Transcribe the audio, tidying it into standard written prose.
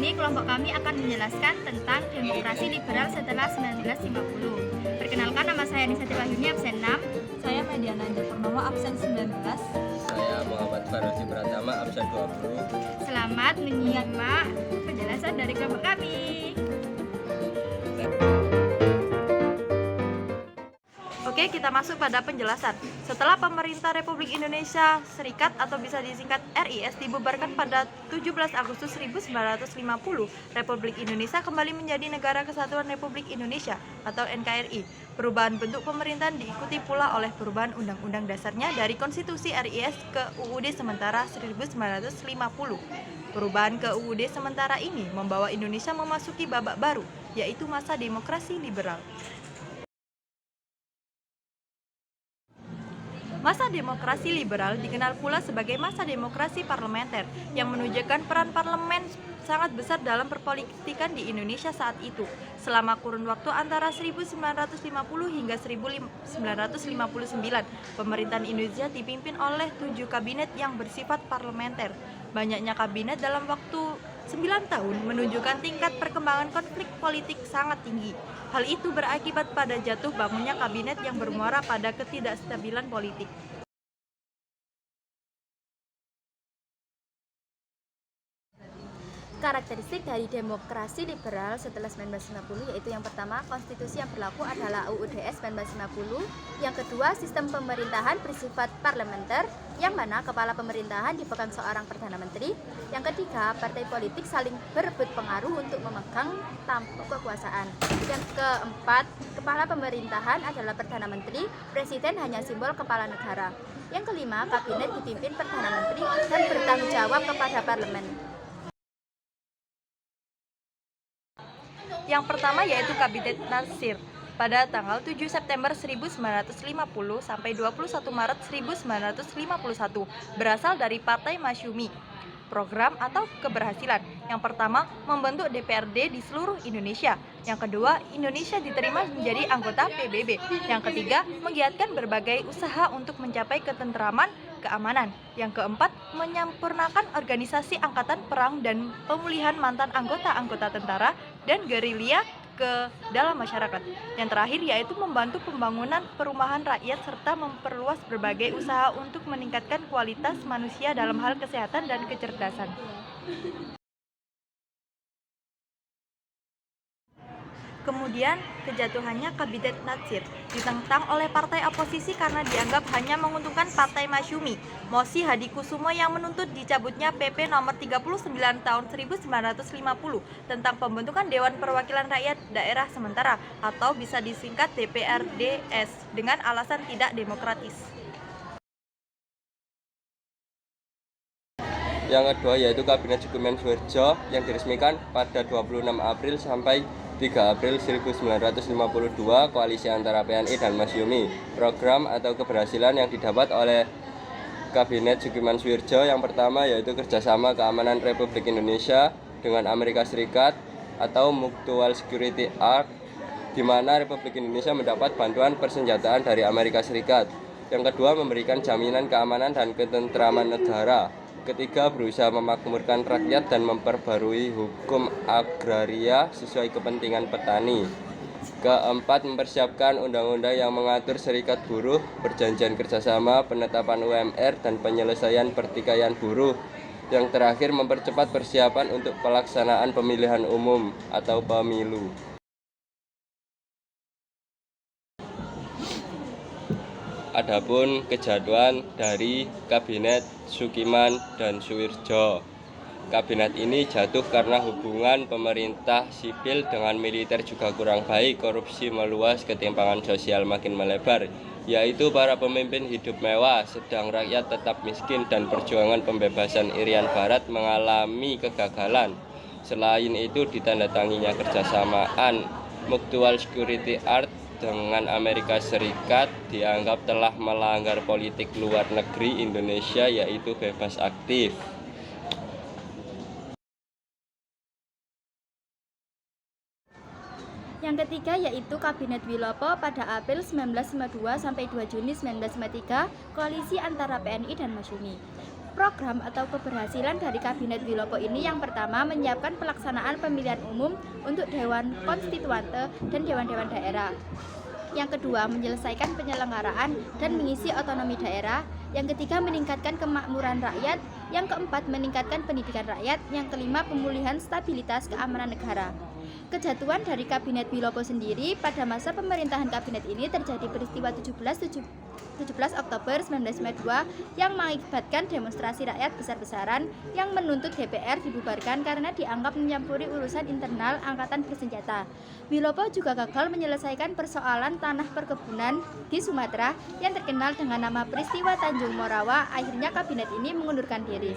ini kelompok kami akan menjelaskan tentang demokrasi liberal setelah 1950. Perkenalkan, nama saya Nisa Wahyuni, absen 6. Saya Mediana Anjar Purnomo, absen 19. Saya Muhammad Faroji Pratama, absen 20. Selamat menyimak penjelasan dari kelompok kami. Oke, kita masuk pada penjelasan. Setelah pemerintah Republik Indonesia Serikat atau bisa disingkat RIS dibubarkan pada 17 Agustus 1950, Republik Indonesia kembali menjadi Negara Kesatuan Republik Indonesia atau NKRI. Perubahan bentuk pemerintahan diikuti pula oleh perubahan undang-undang dasarnya dari Konstitusi RIS ke UUD sementara 1950. Perubahan ke UUD sementara ini membawa Indonesia memasuki babak baru, yaitu masa demokrasi liberal. Masa demokrasi liberal dikenal pula sebagai masa demokrasi parlementer yang menunjukkan peran parlemen sangat besar dalam perpolitikan di Indonesia saat itu. Selama kurun waktu antara 1950 hingga 1959, pemerintahan Indonesia dipimpin oleh 7 kabinet yang bersifat parlementer. Banyaknya kabinet dalam waktu 9 tahun menunjukkan tingkat perkembangan konflik politik sangat tinggi. Hal itu berakibat pada jatuh bangunnya kabinet yang bermuara pada ketidakstabilan politik. Karakteristik dari demokrasi liberal setelah 1950 yaitu yang pertama, konstitusi yang berlaku adalah UUD 1950. Yang kedua, sistem pemerintahan bersifat parlementer yang mana kepala pemerintahan dipegang seorang perdana menteri. Yang ketiga, partai politik saling berebut pengaruh untuk memegang tampuk kekuasaan. Yang keempat, kepala pemerintahan adalah perdana menteri, presiden hanya simbol kepala negara. Yang kelima, kabinet dipimpin perdana menteri dan bertanggung jawab kepada parlemen. Yang pertama yaitu Kabinet Natsir pada tanggal 7 September 1950 sampai 21 Maret 1951 berasal dari Partai Masyumi. Program atau keberhasilan. Yang pertama, membentuk DPRD di seluruh Indonesia. Yang kedua, Indonesia diterima menjadi anggota PBB. Yang ketiga, menggiatkan berbagai usaha untuk mencapai ketentraman, keamanan. Yang keempat, menyempurnakan organisasi angkatan perang dan pemulihan mantan anggota-anggota tentara dan gerilya ke dalam masyarakat. Yang terakhir yaitu membantu pembangunan perumahan rakyat serta memperluas berbagai usaha untuk meningkatkan kualitas manusia dalam hal kesehatan dan kecerdasan. Kemudian, kejatuhannya Kabinet Natsir ditentang oleh partai oposisi karena dianggap hanya menguntungkan Partai Masyumi. Mosi Hadikusumo yang menuntut dicabutnya PP nomor 39 tahun 1950 tentang pembentukan Dewan Perwakilan Rakyat Daerah Sementara atau bisa disingkat DPRDS dengan alasan tidak demokratis. Yang kedua yaitu Kabinet Sudirman Suherjo yang diresmikan pada 26 April sampai 3 April 1952, koalisi antara PNI dan Masyumi. Program atau keberhasilan yang didapat oleh Kabinet Sudirman Suherjo yang pertama yaitu kerjasama keamanan Republik Indonesia dengan Amerika Serikat atau Mutual Security Act, di mana Republik Indonesia mendapat bantuan persenjataan dari Amerika Serikat. Yang kedua, memberikan jaminan keamanan dan ketentraman negara. Ketiga, berusaha memakmurkan rakyat dan memperbarui hukum agraria sesuai kepentingan petani. Keempat, mempersiapkan undang-undang yang mengatur serikat buruh, perjanjian kerjasama, penetapan UMR, dan penyelesaian pertikaian buruh. Yang terakhir, mempercepat persiapan untuk pelaksanaan pemilihan umum atau pemilu. Adapun kejatuhan dari Kabinet Sudirman dan Suherjo. Kabinet ini jatuh karena hubungan pemerintah sipil dengan militer juga kurang baik, korupsi meluas, ketimpangan sosial makin melebar, yaitu para pemimpin hidup mewah, sedang rakyat tetap miskin dan perjuangan pembebasan Irian Barat mengalami kegagalan. Selain itu, ditandatanginya kerjasamaan Mutual Security Act dengan Amerika Serikat dianggap telah melanggar politik luar negeri Indonesia, yaitu bebas aktif. Yang ketiga yaitu Kabinet Wilopo pada April 1952 sampai 2 Juni 1953, koalisi antara PNI dan Masyumi. Program atau keberhasilan dari Kabinet Wilopo ini yang pertama menyiapkan pelaksanaan pemilihan umum untuk Dewan Konstituante dan Dewan-Dewan daerah. Yang kedua, menyelesaikan penyelenggaraan dan mengisi otonomi daerah. Yang ketiga, meningkatkan kemakmuran rakyat. Yang keempat, meningkatkan pendidikan rakyat. Yang kelima, pemulihan stabilitas keamanan negara. Kejatuhan dari Kabinet Wilopo sendiri pada masa pemerintahan kabinet ini terjadi peristiwa 17 Oktober 1952 yang mengakibatkan demonstrasi rakyat besar-besaran yang menuntut DPR dibubarkan karena dianggap mencampuri urusan internal angkatan bersenjata. Wilopo juga gagal menyelesaikan persoalan tanah perkebunan di Sumatera yang terkenal dengan nama peristiwa Tanjung Morawa. Akhirnya kabinet ini mengundurkan diri.